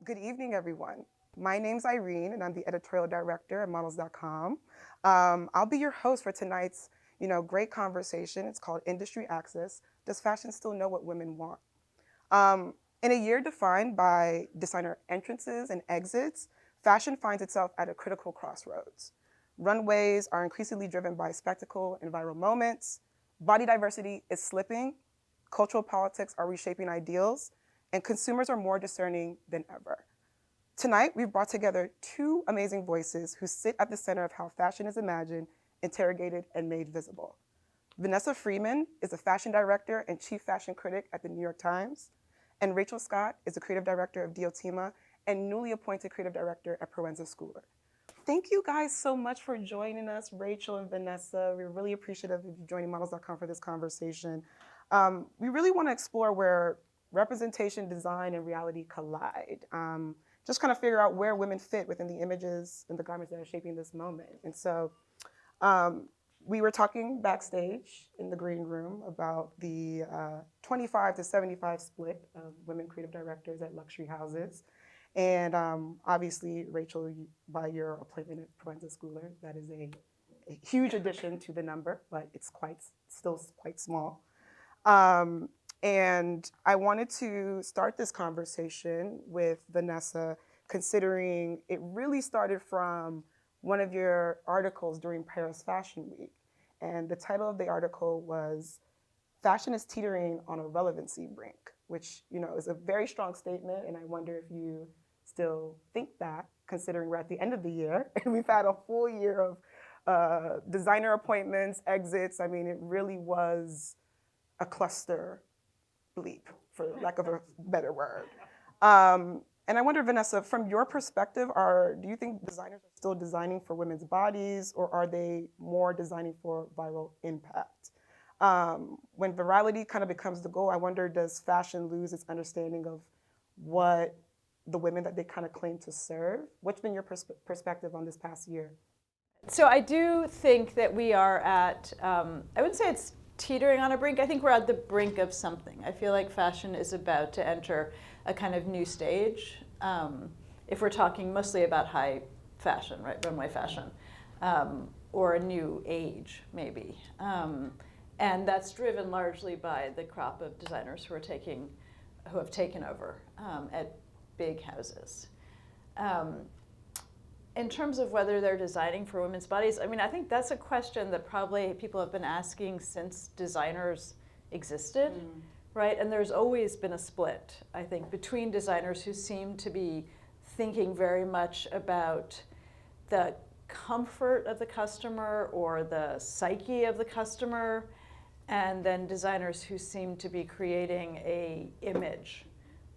Good evening, everyone. My name's Irene, and I'm the editorial director at models.com. I'll be your host for tonight's, great conversation. It's called Industry Access. Does fashion still know what women want? In a year defined by designer entrances and exits, fashion finds itself at a critical crossroads. Runways are increasingly driven by spectacle and viral moments. Body diversity is slipping. Cultural politics are reshaping ideals, and consumers are more discerning than ever. Tonight, we've brought together two amazing voices who sit at the center of how fashion is imagined, interrogated, and made visible. Vanessa Friedman is a fashion director and chief fashion critic at the New York Times, and Rachel Scott is the creative director of Diotima and newly appointed creative director at Proenza Schouler. Thank you guys so much for joining us, Rachel and Vanessa. We're really appreciative of you joining models.com for this conversation. We really want to explore where representation, design, and reality collide. Just kind of figure out where women fit within the images and the garments that are shaping this moment. And so we were talking backstage in the green room about the 25 to 75 split of women creative directors at luxury houses. And obviously, Rachel, by your appointment at Proenza Schouler, that is a huge addition to the number, but it's still quite small. And I wanted to start this conversation with Vanessa, considering it really started from one of your articles during Paris Fashion Week. And the title of the article was Fashion is Teetering on a Relevancy Brink, which is a very strong statement. And I wonder if you still think that, considering we're at the end of the year and we've had a full year of designer appointments, exits. I mean, it really was a cluster bleep, for lack of a better word. And I wonder, Vanessa, from your perspective, do you think designers are still designing for women's bodies, or are they more designing for viral impact? When virality kind of becomes the goal, I wonder, does fashion lose its understanding of what the women that they kind of claim to serve? What's been your perspective on this past year? So I do think that we are at, I wouldn't say it's teetering on a brink. I think we're at the brink of something. I feel like fashion is about to enter a kind of new stage. If we're talking mostly about high fashion, right, runway fashion, or a new age, maybe. And that's driven largely by the crop of designers who have taken over at big houses. In terms of whether they're designing for women's bodies, I mean, I think that's a question that probably people have been asking since designers existed, right? And there's always been a split, I think, between designers who seem to be thinking very much about the comfort of the customer or the psyche of the customer, and then designers who seem to be creating an image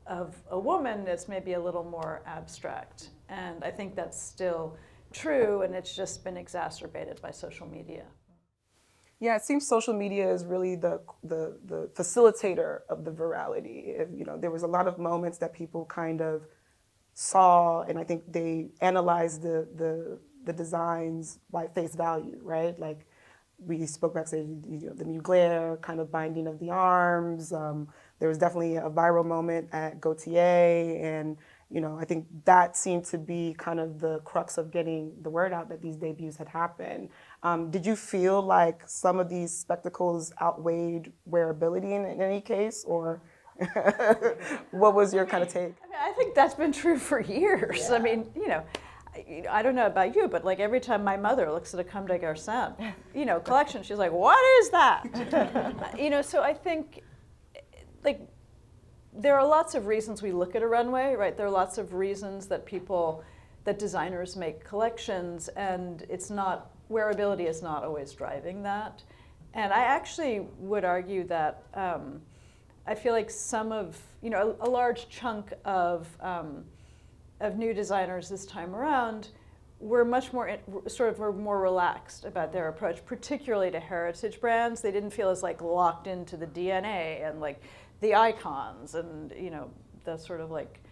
of a woman that's maybe a little more abstract. And I think that's still true, and it's just been exacerbated by social media. Yeah, it seems social media is really the facilitator of the virality. There was a lot of moments that people kind of saw, and I think they analyzed the designs by face value, right? Like we spoke backstage, the Mugler kind of binding of the arms. There was definitely a viral moment at Gautier, and I think that seemed to be kind of the crux of getting the word out that these debuts had happened. Did you feel like some of these spectacles outweighed wearability in any case, or what was your kind of take? I think that's been true for years. Yeah. I mean, I don't know about you, but like every time my mother looks at a Comme des Garçons, collection, she's like, "What is that?" So I think, like, there are lots of reasons we look at a runway, right? There are lots of reasons that designers make collections, and wearability is not always driving that. And I actually would argue that I feel like a large chunk of new designers this time around were much more were more relaxed about their approach, particularly to heritage brands. They didn't feel as like locked into the DNA and like the icons and the sort of like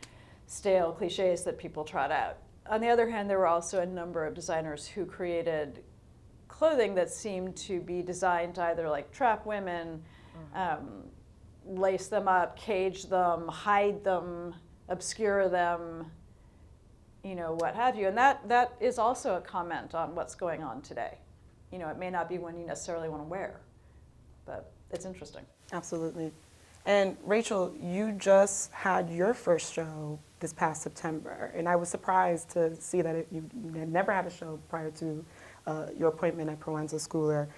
stale cliches that people trot out. On the other hand, there were also a number of designers who created clothing that seemed to be designed to either like trap women, lace them up, cage them, hide them, obscure them, what have you. And that is also a comment on what's going on today. It may not be one you necessarily want to wear, but it's interesting. Absolutely. And Rachel, you just had your first show this past September, and I was surprised to see that you had never had a show prior to your appointment at Proenza Schouler.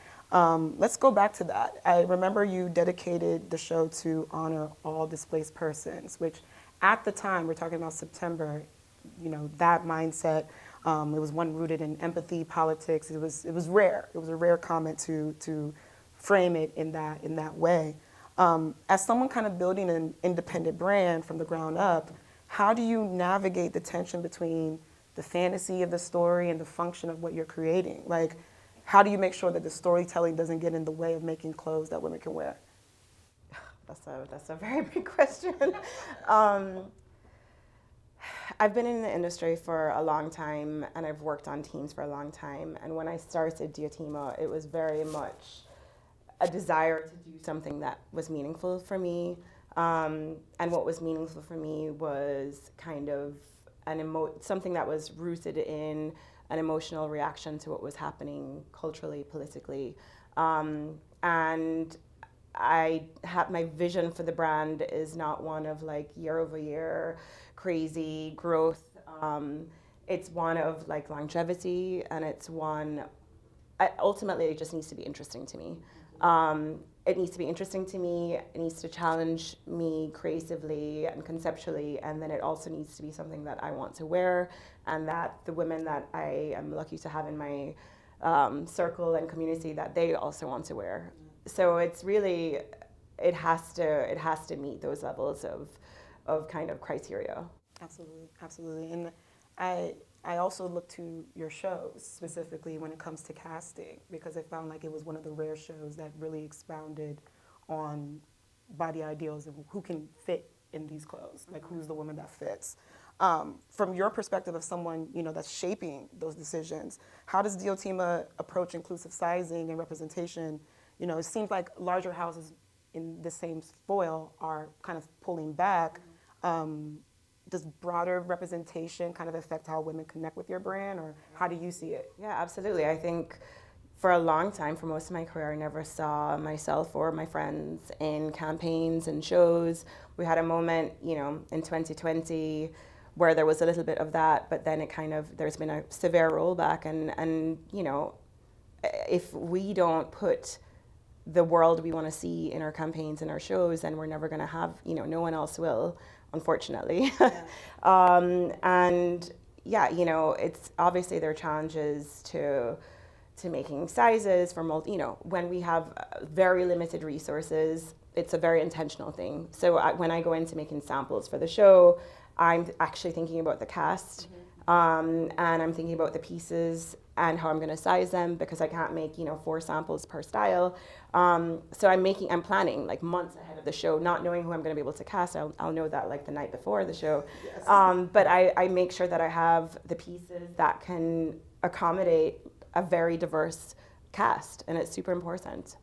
Let's go back to that. I remember you dedicated the show to honor all displaced persons, which at the time, we're talking about September, that mindset, it was one rooted in empathy, politics. It was rare. It was a rare comment to frame it in that way. As someone kind of building an independent brand from the ground up, how do you navigate the tension between the fantasy of the story and the function of what you're creating? Like, how do you make sure that the storytelling doesn't get in the way of making clothes that women can wear? That's a very big question. I've been in the industry for a long time, and I've worked on teams for a long time. And when I started Diotima, it was very much a desire to do something that was meaningful for me. And what was meaningful for me was kind of something that was rooted in an emotional reaction to what was happening culturally, politically. And my vision for the brand is not one of like year over year crazy growth. It's one of like longevity, and it's one, ultimately it just needs to be interesting to me. It needs to be interesting to me, it needs to challenge me creatively and conceptually, and then it also needs to be something that I want to wear, and that the women that I am lucky to have in my circle and community, that they also want to wear. So it's really, it has to meet those levels of kind of criteria. Absolutely. And I also look to your shows specifically when it comes to casting, because I found like it was one of the rare shows that really expounded on body ideals and who can fit in these clothes, like who's the woman that fits. From your perspective of someone that's shaping those decisions, how does Diotima approach inclusive sizing and representation? It seems like larger houses in the same foil are kind of pulling back. Does broader representation kind of affect how women connect with your brand, or how do you see it? Yeah, absolutely. I think for a long time, for most of my career, I never saw myself or my friends in campaigns and shows. We had a moment, in 2020 where there was a little bit of that, but then there's been a severe rollback, and if we don't put the world we want to see in our campaigns and our shows, then we're never going to have, no one else will, unfortunately. Yeah. And yeah, it's obviously there are challenges to making sizes for when we have very limited resources, it's a very intentional thing. So when I go into making samples for the show, I'm actually thinking about the cast, and I'm thinking about the pieces and how I'm going to size them, because I can't make 4 samples per style. So I'm planning like months ahead of the show, not knowing who I'm going to be able to cast. I'll know that like the night before the show. Yes. But I make sure that I have the pieces that can accommodate a very diverse cast, and it's super important.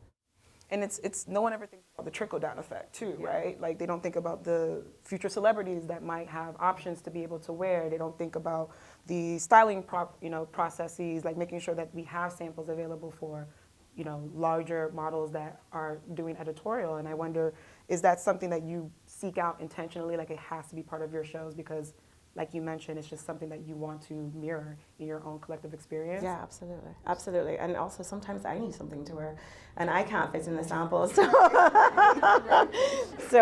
And it's no one ever thinks about the trickle-down effect too, yeah. Right? Like they don't think about the future celebrities that might have options to be able to wear. They don't think about the styling processes, like making sure that we have samples available for larger models that are doing editorial. And I wonder, is that something that you seek out intentionally, like it has to be part of your shows because, like you mentioned, it's just something that you want to mirror in your own collective experience? Yeah, absolutely. And also sometimes I need something to wear, and I can't fit in the samples. So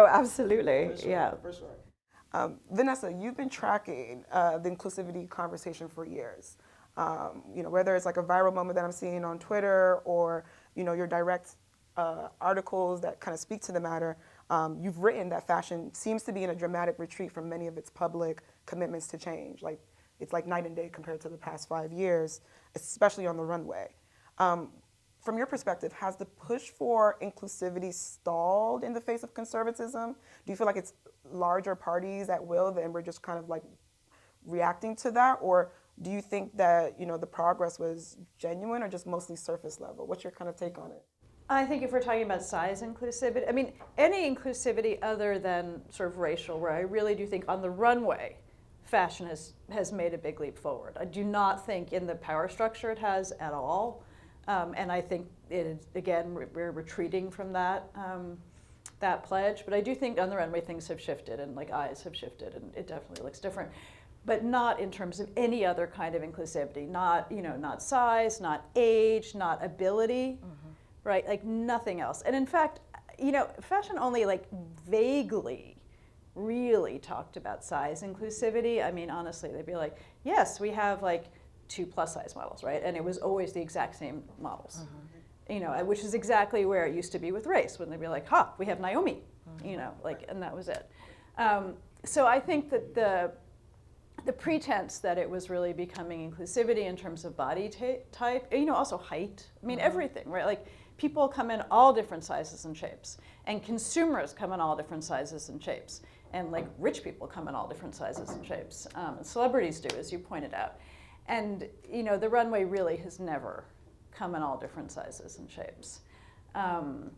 absolutely, for sure, yeah. For sure. Vanessa, you've been tracking the inclusivity conversation for years. Whether it's like a viral moment that I'm seeing on Twitter or your direct articles that kind of speak to the matter. You've written that fashion seems to be in a dramatic retreat from many of its public commitments to change. Like it's like night and day compared to the past 5 years, especially on the runway. From your perspective, has the push for inclusivity stalled in the face of conservatism? Do you feel like it's larger parties at will and we're just kind of like reacting to that? Or do you think that the progress was genuine or just mostly surface level? What's your kind of take on it? I think if we're talking about size inclusivity, I mean, any inclusivity other than sort of racial, where I really do think on the runway, fashion has made a big leap forward. I do not think in the power structure it has at all. And I think it is, again, we're retreating from that pledge. But I do think on the runway things have shifted, and like eyes have shifted, and it definitely looks different. But not in terms of any other kind of inclusivity. Not, not size, not age, not ability. Right, like nothing else. And in fact, fashion only like vaguely really talked about size inclusivity. I mean, honestly, they'd be like, yes, we have like 2 plus size models, right? And it was always the exact same models, which is exactly where it used to be with race, when they'd be like, we have Naomi, and that was it. So I think that the pretense that it was really becoming inclusivity in terms of body type, also height, I mean, everything, right? Like, people come in all different sizes and shapes, and consumers come in all different sizes and shapes, and like rich people come in all different sizes and shapes, and celebrities do, as you pointed out. And the runway really has never come in all different sizes and shapes. And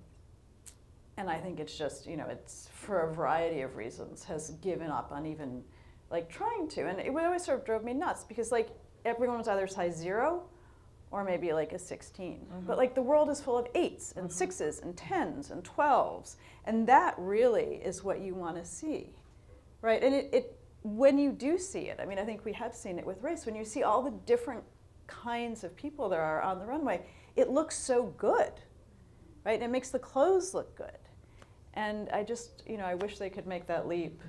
I think it's just, it's for a variety of reasons has given up on even like trying to. And it always sort of drove me nuts, because like everyone was either size 0 or maybe like a 16. But like the world is full of 8s and 6s and 10s and 12s. And that really is what you want to see, right? And it when you do see it, I mean, I think we have seen it with race, when you see all the different kinds of people there are on the runway, it looks so good, right? And it makes the clothes look good. And I just, I wish they could make that leap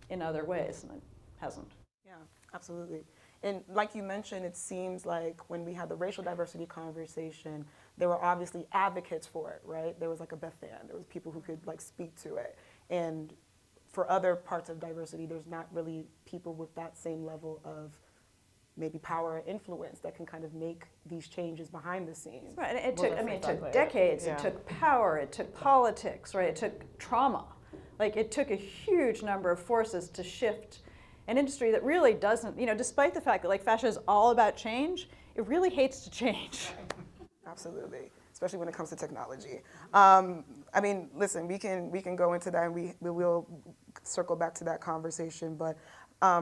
in other ways, and it hasn't. Yeah, absolutely. And like you mentioned, it seems like when we had the racial diversity conversation, there were obviously advocates for it, right? There was like a Beth Ann, there was people who could like speak to it. And for other parts of diversity, there's not really people with that same level of maybe power or influence that can kind of make these changes behind the scenes. Right, and it took decades, it took power, it took politics, right? It took trauma. Like, it took a huge number of forces to shift an industry that really doesn't, despite the fact that like fashion is all about change, it really hates to change. Absolutely, especially when it comes to technology. I mean, listen, we can go into that, and we will circle back to that conversation. But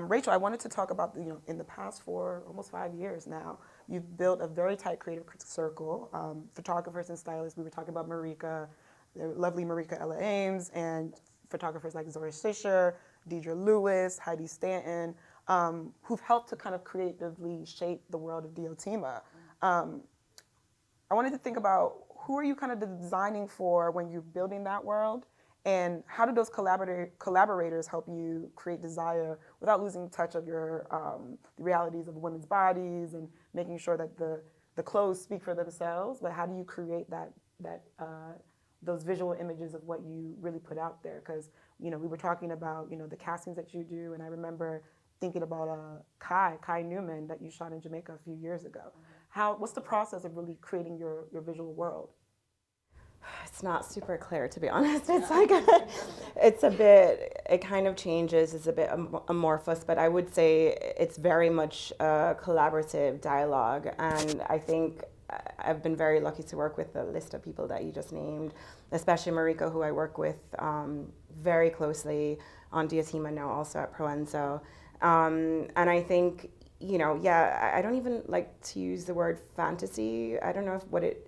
Rachel, I wanted to talk about, in the past almost 5 years now, you've built a very tight creative circle, photographers and stylists. We were talking about Marika, the lovely Marika Ella Ames, and photographers like Zora Sisher, Deidre Lewis, Heidi Stanton, who've helped to kind of creatively shape the world of Diotima. I wanted to think about, who are you kind of designing for when you're building that world, and how do those collaborators help you create desire without losing touch of your the realities of women's bodies and making sure that the clothes speak for themselves, but how do you create those visual images of what you really put out there? Because we were talking about the castings that you do, and I remember thinking about Kai Newman that you shot in Jamaica a few years ago. What's the process of really creating your visual world? It's not super clear, to be honest. It's like it kind of changes. It's a bit amorphous, but I would say it's very much a collaborative dialogue. And I think I've been very lucky to work with the list of people that you just named, especially Marika, who I work with very closely on Diotima, now also at Proenza. And I think, I don't even like to use the word fantasy. I don't know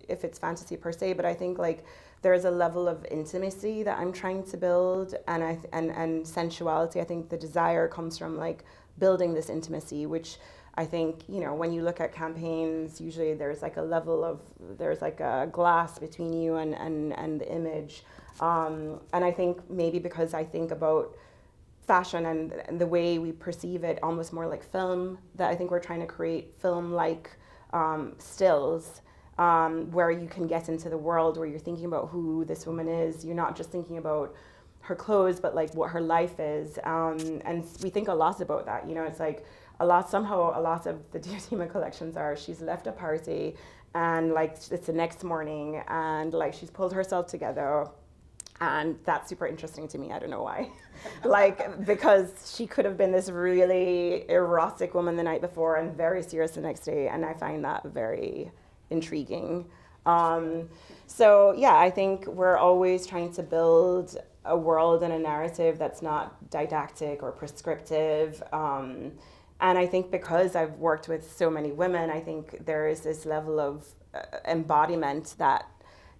if it's fantasy per se, but I think like there's a level of intimacy that I'm trying to build, and sensuality. I think the desire comes from like building this intimacy, which I think, when you look at campaigns, usually there's like a glass between you and the image. And I think maybe because I think about fashion and the way we perceive it almost more like film, that I think we're trying to create film-like stills where you can get into the world, where you're thinking about who this woman is. You're not just thinking about her clothes, but like what her life is. And we think a lot about that. It's like a lot of the Diotima collections are, she's left a party and like it's the next morning and like she's pulled herself together. And that's super interesting to me. I don't know why. Because she could have been this really erotic woman the night before and very serious the next day. And I find that very intriguing. So yeah, I think we're always trying to build a world and a narrative that's not didactic or prescriptive. And I think because I've worked with so many women, I think there is this level of embodiment that,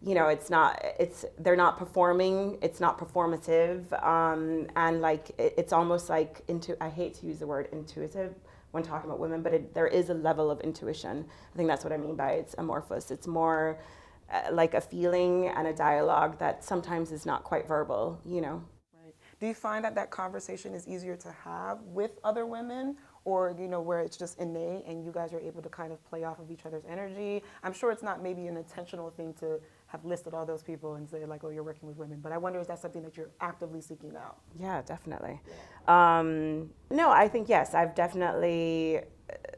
you know, they're not performing, it's not performative, and like it's almost like I hate to use the word intuitive when talking about women, but there is a level of intuition. I think that's what I mean by it's amorphous. It's more like a feeling and a dialogue that sometimes is not quite verbal, you know. Right. Do you find that that conversation is easier to have with other women, or you know, where it's just innate and you guys are able to kind of play off of each other's energy? I'm sure it's not maybe an intentional thing to have listed all those people and say like, oh, you're working with women, but I wonder, is that something that you're actively seeking out? Yeah, definitely. No, I think yes, I've definitely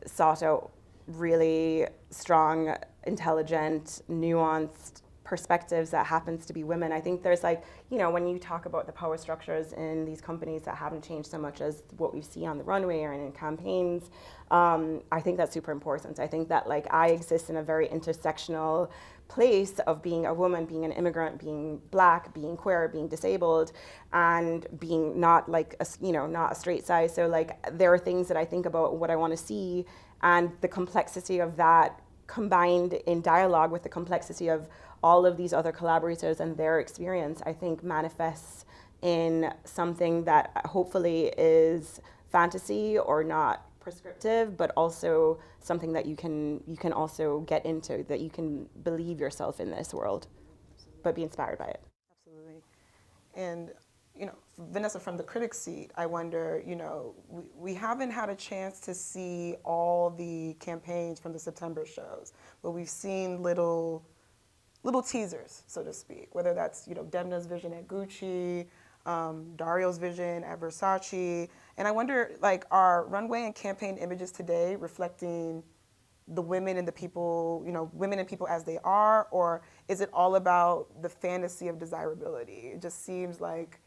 sought out really strong, intelligent, nuanced perspectives that happens to be women. I think there's like, you know, when you talk about the power structures in these companies that haven't changed so much as what we see on the runway or in campaigns, I think that's super important. I think that like I exist in a very intersectional place of being a woman, being an immigrant, being black, being queer, being disabled, and being not like not a straight size. So like there are things that I think about what I want to see, and the complexity of that combined in dialogue with the complexity of all of these other collaborators and their experience, I think manifests in something that hopefully is fantasy or not prescriptive, but also something that you can also get into, that you can believe yourself in this world, but be inspired by it. Absolutely. And, you know, Vanessa, from the critic seat, I wonder, you know, we haven't had a chance to see all the campaigns from the September shows, but we've seen little teasers, so to speak, whether that's, you know, Demna's vision at Gucci, Dario's vision at Versace. And I wonder, like, are runway and campaign images today reflecting the women and the people, you know, women and people as they are, or is it all about the fantasy of desirability? It just seems like,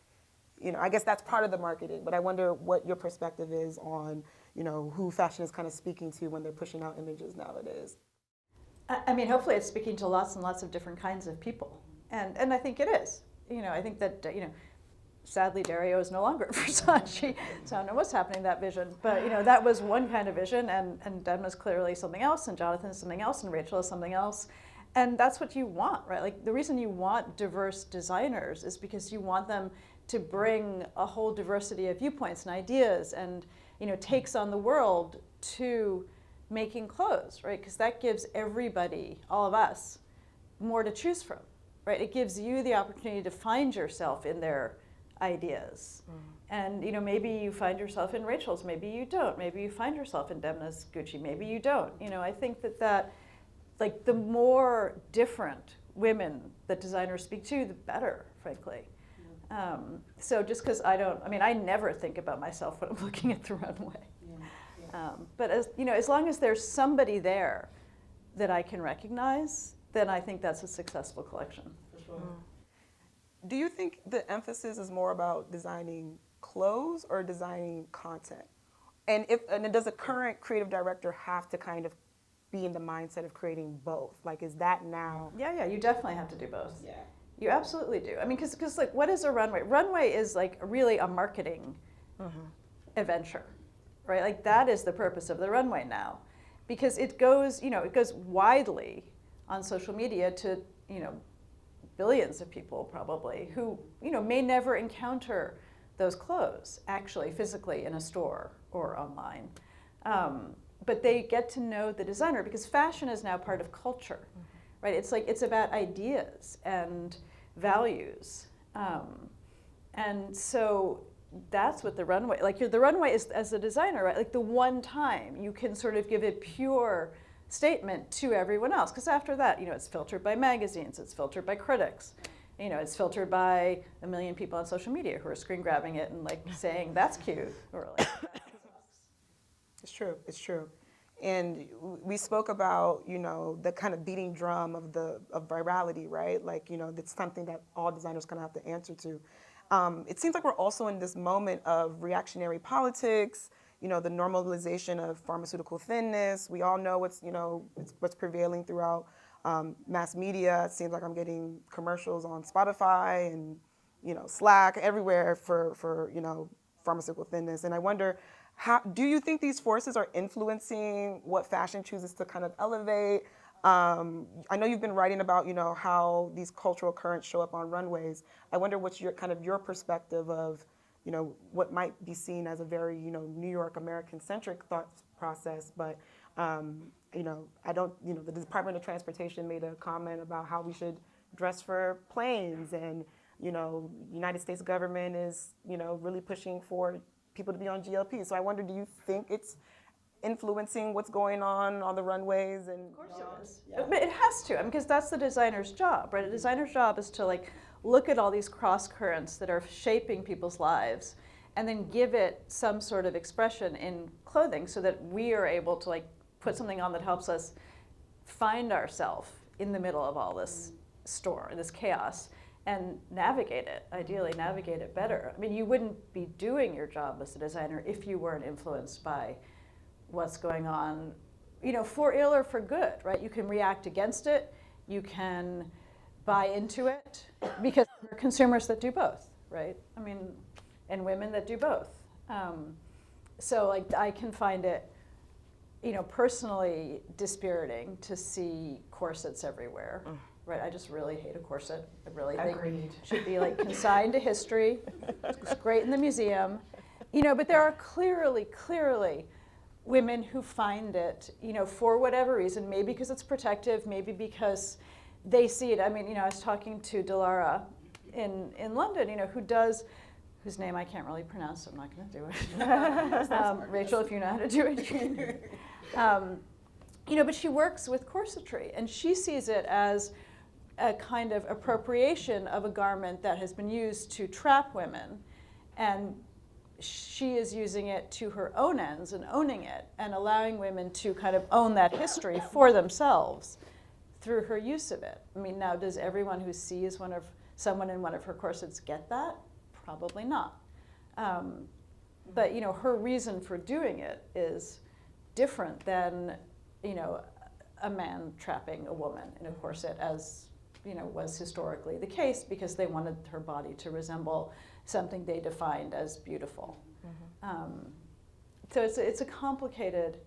you know, I guess that's part of the marketing, but I wonder what your perspective is on, you know, who fashion is kind of speaking to when they're pushing out images nowadays. I mean, hopefully it's speaking to lots and lots of different kinds of people. And I think it is. You know, I think that, you know, sadly Dario is no longer at Versace, so I don't know what's happening to that vision. But, you know, that was one kind of vision, and Demna's clearly something else, and Jonathan's something else, and Rachel is something else. And that's what you want, right? Like, the reason you want diverse designers is because you want them to bring a whole diversity of viewpoints and ideas and, you know, takes on the world to making clothes, right? Because that gives everybody, all of us, more to choose from, right? It gives you the opportunity to find yourself in their ideas. And, you know, maybe you find yourself in Rachel's, maybe you don't. Maybe you find yourself in Demna's Gucci, maybe you don't. You know, I think that like, the more different women that designers speak to, the better, frankly. So just because I never think about myself when I'm looking at the runway. But as you know, as long as there's somebody there that I can recognize, then I think that's a successful collection. For sure. Do you think the emphasis is more about designing clothes or designing content? And does a current creative director have to kind of be in the mindset of creating both? Like, is that now? Yeah, you definitely have to do both. Yeah. You absolutely do. I mean, because like, what is a runway? Runway is like really a marketing adventure, right? Like, that is the purpose of the runway now, because it goes widely on social media to, you know, billions of people probably who, you know, may never encounter those clothes actually physically in a store or online. But they get to know the designer because fashion is now part of culture, right? It's like, it's about ideas and values. And so that's what the runway, like, the runway is, as a designer, right? Like, the one time you can sort of give a pure statement to everyone else, because after that, you know, it's filtered by magazines, it's filtered by critics, you know, it's filtered by a million people on social media who are screen grabbing it and like saying that's cute, or like It's true. It's true. And we spoke about, you know, the kind of beating drum of virality, right? Like, you know, that's something that all designers kind of have to answer to. It seems like we're also in this moment of reactionary politics, you know, the normalization of pharmaceutical thinness. We all know what's prevailing throughout mass media. It seems like I'm getting commercials on Spotify and, Slack, everywhere for pharmaceutical thinness. And I wonder, how do you think these forces are influencing what fashion chooses to kind of elevate? I know you've been writing about, how these cultural currents show up on runways. I wonder what's your perspective of, what might be seen as a very, New York American centric thought process, but I don't, the Department of Transportation made a comment about how we should dress for planes, and, United States government is, really pushing for people to be on GLP. So I wonder, do you think it's influencing what's going on the runways? And of course it is. Yeah. But it has to, because that's the designer's job, right? A designer's job is to look at all these cross currents that are shaping people's lives, and then give it some sort of expression in clothing, so that we are able to put something on that helps us find ourselves in the middle of all this storm, this chaos, and navigate it, ideally navigate it better. I mean, you wouldn't be doing your job as a designer if you weren't influenced by what's going on, for ill or for good, right? You can react against it, you can buy into it, because there are consumers that do both, right? I mean, and women that do both. So I can find it, personally dispiriting to see corsets everywhere. Right, I just really hate a corset. I really think it should be consigned to history. It's great in the museum, but there are clearly women who find it, for whatever reason, maybe because it's protective, maybe because they see it. I mean, I was talking to Dilara in London, whose name I can't really pronounce, so I'm not going to do it. Rachel, if you know how to do it. But she works with corsetry, and she sees it as a kind of appropriation of a garment that has been used to trap women, and she is using it to her own ends and owning it and allowing women to kind of own that history for themselves through her use of it. I mean, now, does everyone who sees someone in one of her corsets get that? Probably not. But her reason for doing it is different than a man trapping a woman in a corset, as was historically the case, because they wanted her body to resemble something they defined as beautiful. So it's a complicated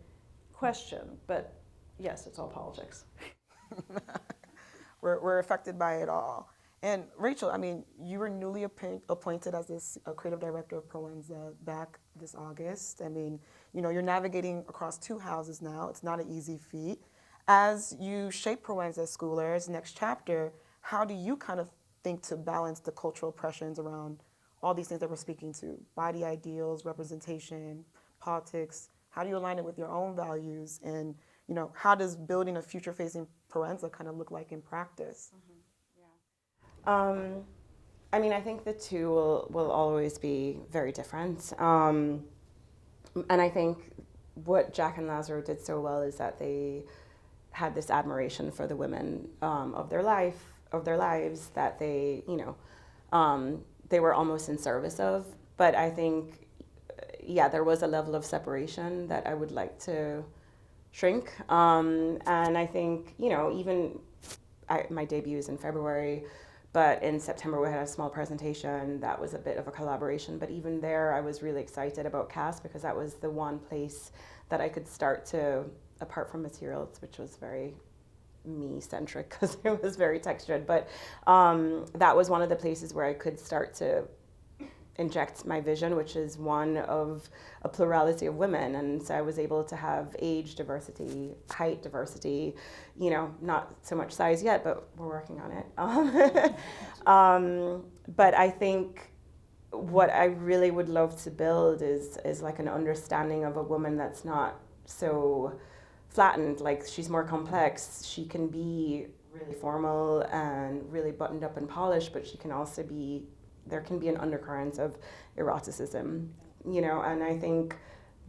question, but yes, it's all politics. We're affected by it all. And Rachel, I mean, you were newly appointed as this creative director of Proenza back this August. I mean, you're navigating across two houses now. It's not an easy feat. As you shape Proenza Schouler's next chapter, how do you kind of think to balance the cultural pressures around all these things that we're speaking to? Body ideals, representation, politics. How do you align it with your own values? And, how does building a future-facing Proenza kind of look like in practice? I mean, I think the two will always be very different. And I think what Jack and Lazaro did so well is that they had this admiration for the women of their lives that they were almost in service of. But I think, there was a level of separation that I would like to shrink. And I think, my debut is in February, but in September we had a small presentation that was a bit of a collaboration. But even there, I was really excited about cast, because that was the one place that I could start to, apart from materials, which was very me-centric because it was very textured, but that was one of the places where I could start to inject my vision, which is one of a plurality of women. And so I was able to have age diversity, height diversity, not so much size yet, but we're working on it. But I think what I really would love to build is an understanding of a woman that's not so flattened, she's more complex. She can be really formal and really buttoned up and polished, but she can also there can be an undercurrent of eroticism, and I think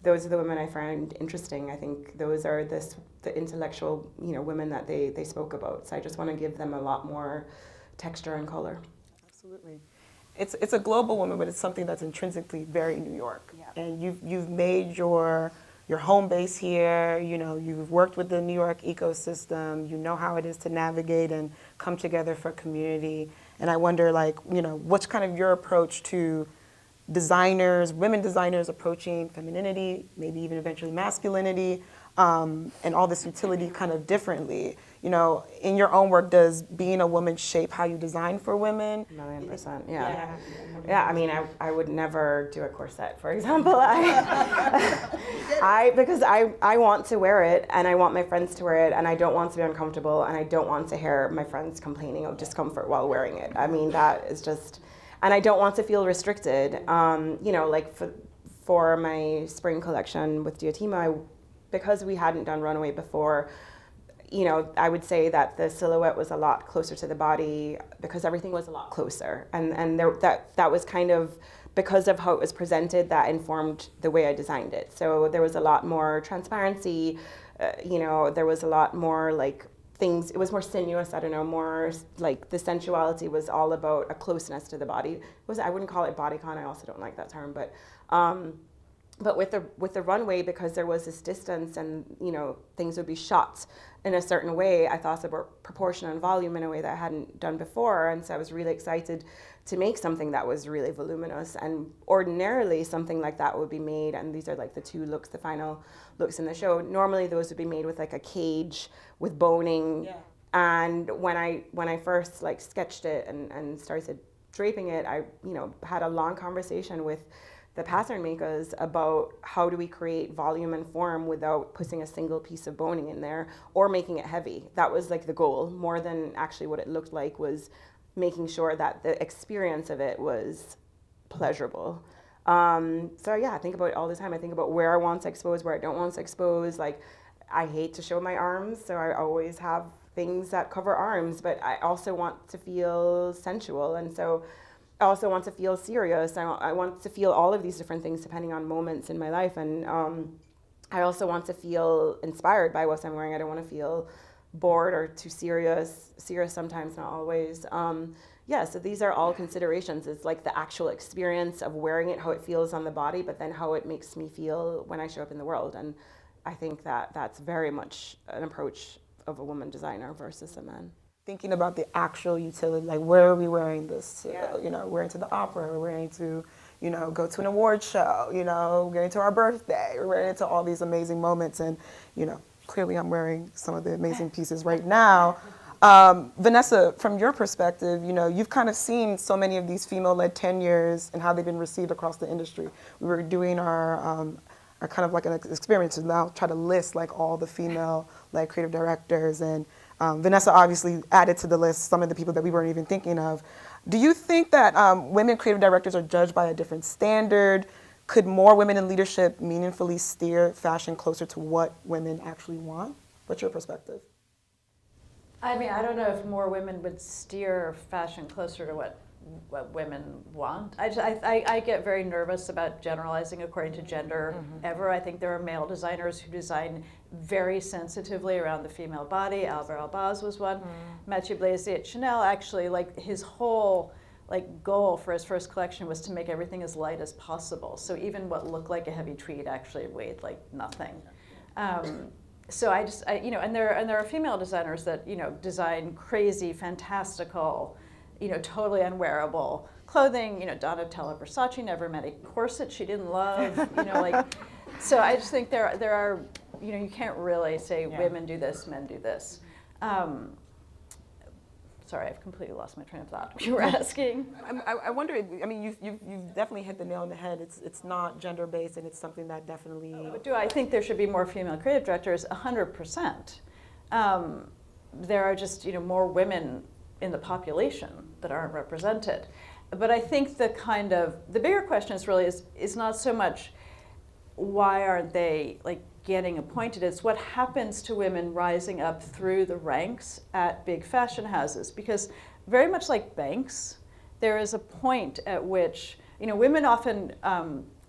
those are the women I find interesting. I think those are the intellectual, women that they spoke about. So I just want to give them a lot more texture and color. Absolutely. It's a global woman, but it's something that's intrinsically very New York. Yeah. And you've made your your home base here, you know, you've worked with the New York ecosystem, you know how it is to navigate and come together for community. And I wonder, like, you know, what's kind of your approach to designers, women designers approaching femininity, maybe even eventually masculinity, and all this utility kind of differently. You know, in your own work, does being a woman shape how you design for women? 1,000,000%, yeah. Yeah, I mean, I would never do a corset, for example. Because I want to wear it, and I want my friends to wear it, and I don't want to be uncomfortable, and I don't want to hear my friends complaining of discomfort while wearing it. I mean, that is just, and I don't want to feel restricted. You know, like for my spring collection with Diotima, because we hadn't done runway before, you know, I would say that the silhouette was a lot closer to the body because everything was a lot closer. And that was kind of, because of how it was presented, that informed the way I designed it. So there was a lot more transparency, you know, there was a lot more like things, it was more sinuous, I don't know, more like the sensuality was all about a closeness to the body. I wouldn't call it bodycon, I also don't like that term, but with the runway, because there was this distance and, you know, things would be shot in a certain way, I thought about proportion and volume in a way that I hadn't done before. And so I was really excited to make something that was really voluminous. And ordinarily something like that would be made, and these are like the two looks, the final looks in the show. Normally those would be made with like a cage with boning. Yeah. And when I first like sketched it and started draping it, I, you know, had a long conversation with the pattern makers about how do we create volume and form without putting a single piece of boning in there or making it heavy. That was like the goal, more than actually what it looked like, was making sure that the experience of it was pleasurable. So yeah, I think about it all the time. I think about where I want to expose, where I don't want to expose. Like, I hate to show my arms, so I always have things that cover arms, but I also want to feel sensual, and so I also want to feel serious. I want to feel all of these different things depending on moments in my life. And I also want to feel inspired by what I'm wearing. I don't want to feel bored or too serious sometimes, not always. Yeah, so these are all considerations. It's like the actual experience of wearing it, how it feels on the body, but then how it makes me feel when I show up in the world. And I think that that's very much an approach of a woman designer versus a man. Thinking about the actual utility, like where are we wearing this to? Yeah. You know, wearing to the opera, we're wearing to, you know, go to an award show, you know, wearing to our birthday, we're wearing to all these amazing moments. And, you know, clearly I'm wearing some of the amazing pieces right now. Vanessa, from your perspective, you know, you've kind of seen so many of these female-led tenures and how they've been received across the industry. We were doing our kind of like an experiment to now try to list like all the female-led creative directors, and Vanessa obviously added to the list some of the people that we weren't even thinking of. Do you think that women creative directors are judged by a different standard? Could more women in leadership meaningfully steer fashion closer to what women actually want? What's your perspective? I mean, I don't know if more women would steer fashion closer to what women want. I get very nervous about generalizing according to gender ever. I think there are male designers who design very sensitively around the female body. Albert Albaz was one. Mathieu Blazy at Chanel, actually, like his whole goal for his first collection was to make everything as light as possible. So even what looked like a heavy tweed actually weighed like nothing. So I you know, and there are female designers that, you know, design crazy, fantastical, you know, totally unwearable clothing. You know, Donatella Versace never met a corset she didn't love. You know, like, so I just think there are, you know, you can't really say women do this, men do this. Sorry, I've completely lost my train of thought. You were asking. I wonder. I mean, you've definitely hit the nail on the head. It's not gender based, and it's something that definitely. But do I think there should be more female creative directors? 100%. There are just, you know, more women in the population that aren't represented. But I think the bigger question is not so much why aren't they like getting appointed, it's what happens to women rising up through the ranks at big fashion houses. Because very much like banks, there is a point at which, you know, women often,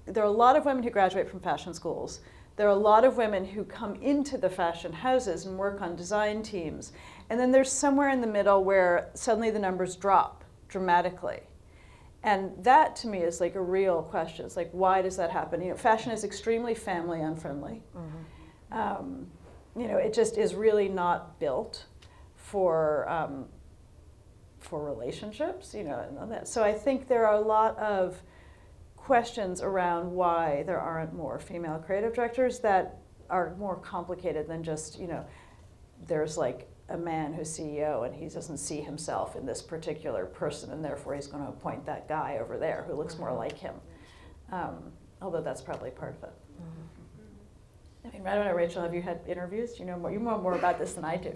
there are a lot of women who graduate from fashion schools. There are a lot of women who come into the fashion houses and work on design teams. And then there's somewhere in the middle where suddenly the numbers drop dramatically. And that to me is like a real question. It's like, why does that happen? You know, fashion is extremely family unfriendly. You know, it just is really not built for relationships, you know, and all that. So I think there are a lot of questions around why there aren't more female creative directors that are more complicated than just, you know, there's like a man who's CEO and he doesn't see himself in this particular person and therefore he's going to appoint that guy over there who looks more like him. Although that's probably part of it. I mean, I don't know, Rachel, have you had interviews? You know more, you know more about this than I do.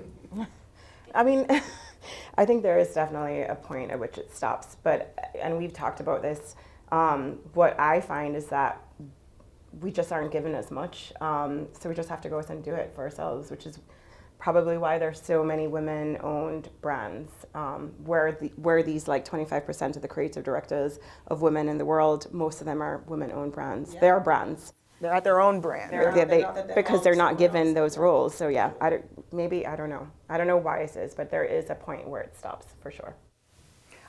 I mean, I think there is definitely a point at which it stops, and we've talked about this, what I find is that we just aren't given as much, so we just have to go and do it for ourselves, which is probably why there's so many women-owned brands, where these like 25% of the creative directors of women in the world, most of them are women-owned brands. Yeah. They are brands. They're at their own brand. Because they're not given those roles. So yeah, I don't know. I don't know why this is, but there is a point where it stops for sure.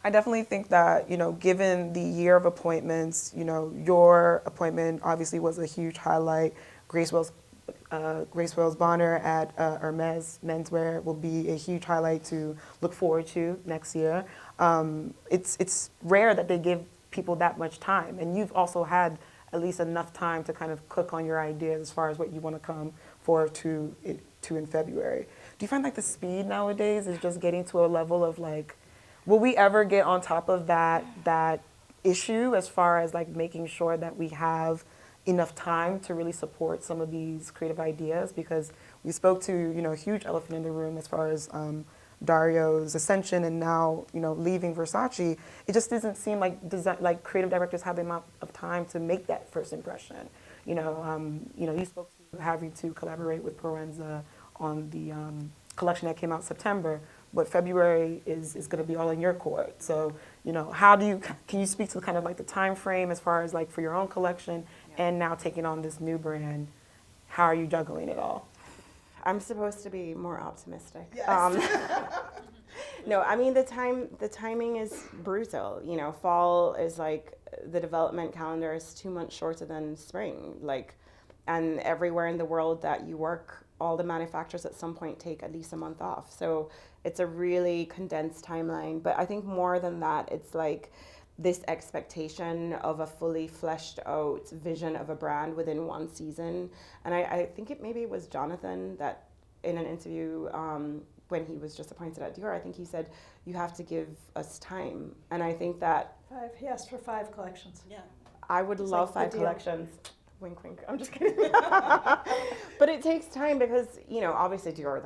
I definitely think that, you know, given the year of appointments, you know, your appointment obviously was a huge highlight. Grace Wells Bonner at Hermes Menswear will be a huge highlight to look forward to next year. It's rare that they give people that much time, and you've also had at least enough time to kind of cook on your ideas as far as what you want to come forward to in February. Do you find like the speed nowadays is just getting to a level of like, will we ever get on top of that issue as far as like making sure that we have enough time to really support some of these creative ideas? Because we spoke to, you know, a huge elephant in the room as far as Dario's ascension and now, you know, leaving Versace. It just doesn't seem like creative directors have the amount of time to make that first impression. You know, you spoke to having to collaborate with Proenza on the collection that came out September, but February is going to be all in your court. So, you know, can you speak to kind of like the time frame as far as like for your own collection and now taking on this new brand? How are you juggling it all? I'm supposed to be more optimistic. Yes. No, I mean the timing is brutal. You know, fall is like the development calendar is 2 months shorter than spring. Like, and everywhere in the world that you work, all the manufacturers at some point take at least a month off. So it's a really condensed timeline. But I think more than that, it's like this expectation of a fully fleshed out vision of a brand within one season. And I think maybe it was Jonathan that in an interview when he was just appointed at Dior, I think he said, you have to give us time. And I think that... He asked for 5 collections. Yeah. I would love like 5 collections. Wink, wink. I'm just kidding. But it takes time because, you know, obviously Dior,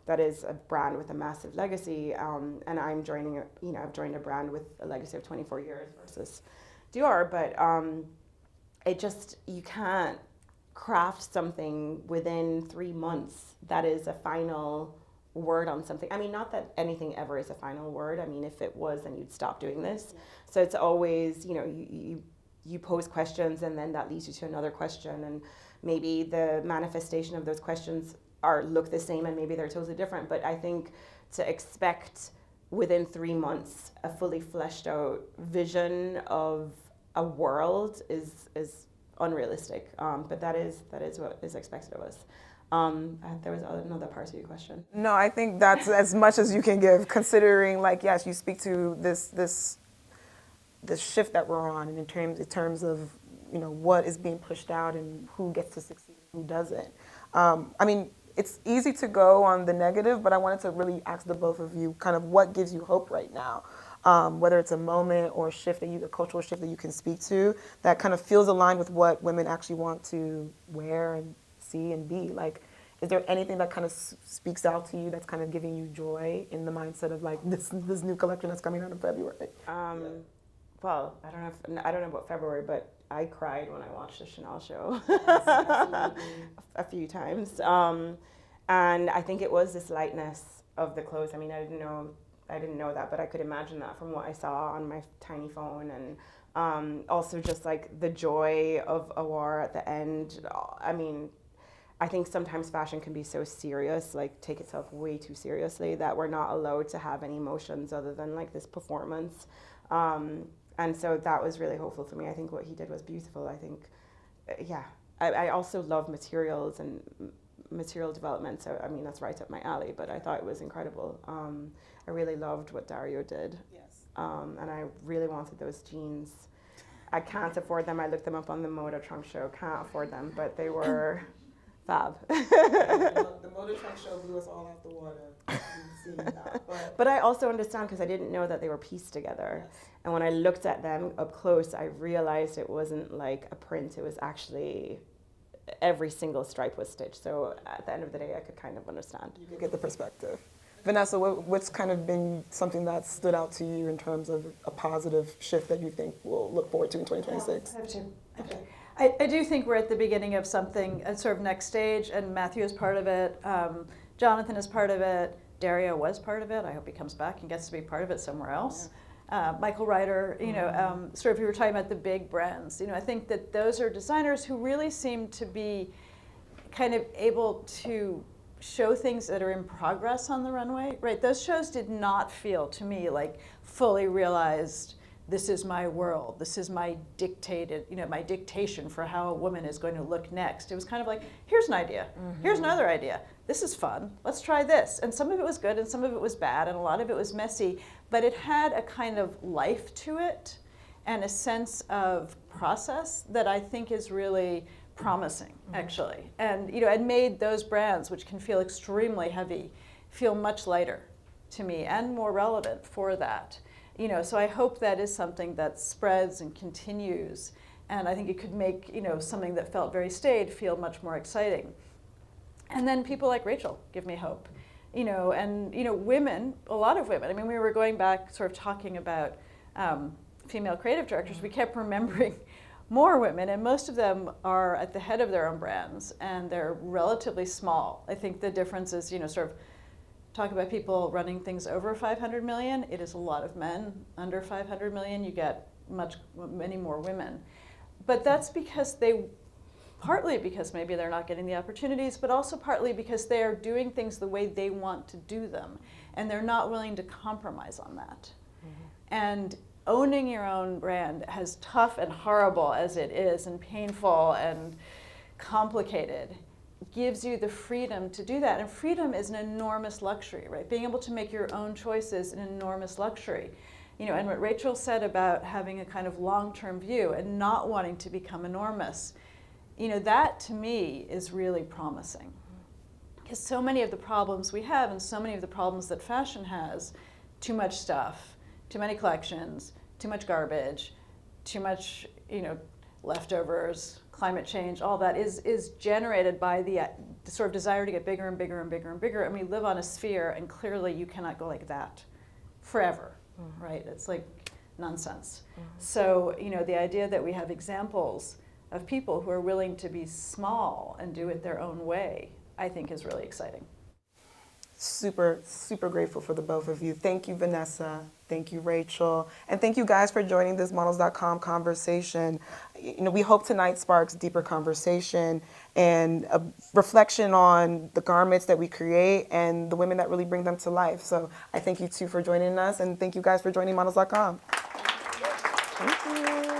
that is a brand with a massive legacy. And I've joined a brand with a legacy of 24 years versus Dior. But you can't craft something within 3 months that is a final word on something. I mean, not that anything ever is a final word. I mean, if it was, then you'd stop doing this. Yeah. So it's always, you know, you pose questions and then that leads you to another question, and maybe the manifestation of those questions look the same and maybe they're totally different. But I think to expect within 3 months a fully fleshed out vision of a world is unrealistic. But that is what is expected of us. There was another part of your question. No, I think that's as much as you can give, considering, like, yes, you speak to this shift that we're on, and in terms of, you know, what is being pushed out and who gets to succeed and who doesn't. I mean, it's easy to go on the negative, but I wanted to really ask the both of you kind of what gives you hope right now, whether it's a moment or a cultural shift that you can speak to that kind of feels aligned with what women actually want to wear and see and be. Like, is there anything that kind of speaks out to you that's kind of giving you joy in the mindset of like this new collection that's coming out in February? Well, I don't know about February, but I cried when I watched the Chanel show a few times, and I think it was this lightness of the clothes. I mean, I didn't know that, but I could imagine that from what I saw on my tiny phone, and also just like the joy of Awar at the end. I mean, I think sometimes fashion can be so serious, like take itself way too seriously, that we're not allowed to have any emotions other than like this performance. And so that was really hopeful for me. I think what he did was beautiful. I think, yeah. I also love materials and material development, so I mean that's right up my alley. But I thought it was incredible. I really loved what Dario did. Yes. And I really wanted those jeans. I can't afford them. I looked them up on the Moda Trunk Show. Can't afford them, but they were fab. The Motor Truck Show blew us all out the water. We've seen that. But I also understand because I didn't know that they were pieced together. Yes. And when I looked at them up close, I realized it wasn't like a print. It was actually every single stripe was stitched. So at the end of the day, I could kind of understand. You could get the perspective. Vanessa, what's kind of been something that stood out to you in terms of a positive shift that you think we'll look forward to in 2026? I do think we're at the beginning of something, a sort of next stage, and Matthew is part of it. Jonathan is part of it. Dario was part of it. I hope he comes back and gets to be part of it somewhere else. Michael Ryder, sort of, we were talking about the big brands. I think that those are designers who really seem to be kind of able to show things that are in progress on the runway, right? Those shows did not feel to me like fully realized, this is my world, this is my dictated, my dictation for how a woman is going to look next. It was kind of like, here's an idea, here's another idea, this is fun, let's try this. And some of it was good and some of it was bad and a lot of it was messy, but it had a kind of life to it and a sense of process that I think is really promising, actually. And it made those brands, which can feel extremely heavy, feel much lighter to me and more relevant for that. So I hope that is something that spreads and continues, and I think it could make something that felt very staid feel much more exciting. And then people like Rachel give me hope, and women, a lot of women. I mean, we were going back, sort of talking about female creative directors. We kept remembering more women, and most of them are at the head of their own brands, and they're relatively small. I think the difference is, sort of talk about people running things over 500 million. It is a lot of men. Under 500 million, you get many more women. But that's because partly because maybe they're not getting the opportunities, but also partly because they are doing things the way they want to do them, and they're not willing to compromise on that. And owning your own brand, as tough and horrible as it is, and painful and complicated, gives you the freedom to do that. And freedom is an enormous luxury, right? Being able to make your own choices is an enormous luxury. And what Rachel said about having a kind of long-term view and not wanting to become enormous, that to me is really promising. Because so many of the problems we have, and so many of the problems that fashion has, too much stuff, too many collections, too much garbage, too much, leftovers, climate change, all that is generated by the sort of desire to get bigger and bigger and bigger and bigger. And we live on a sphere, and clearly you cannot go like that forever, right? It's like nonsense. So, the idea that we have examples of people who are willing to be small and do it their own way, I think is really exciting. Super, super grateful for the both of you. Thank you, Vanessa. Thank you, Rachel. And thank you guys for joining this Models.com conversation. We hope tonight sparks deeper conversation and a reflection on the garments that we create and the women that really bring them to life. So I thank you two for joining us, and thank you guys for joining Models.com. Thank you.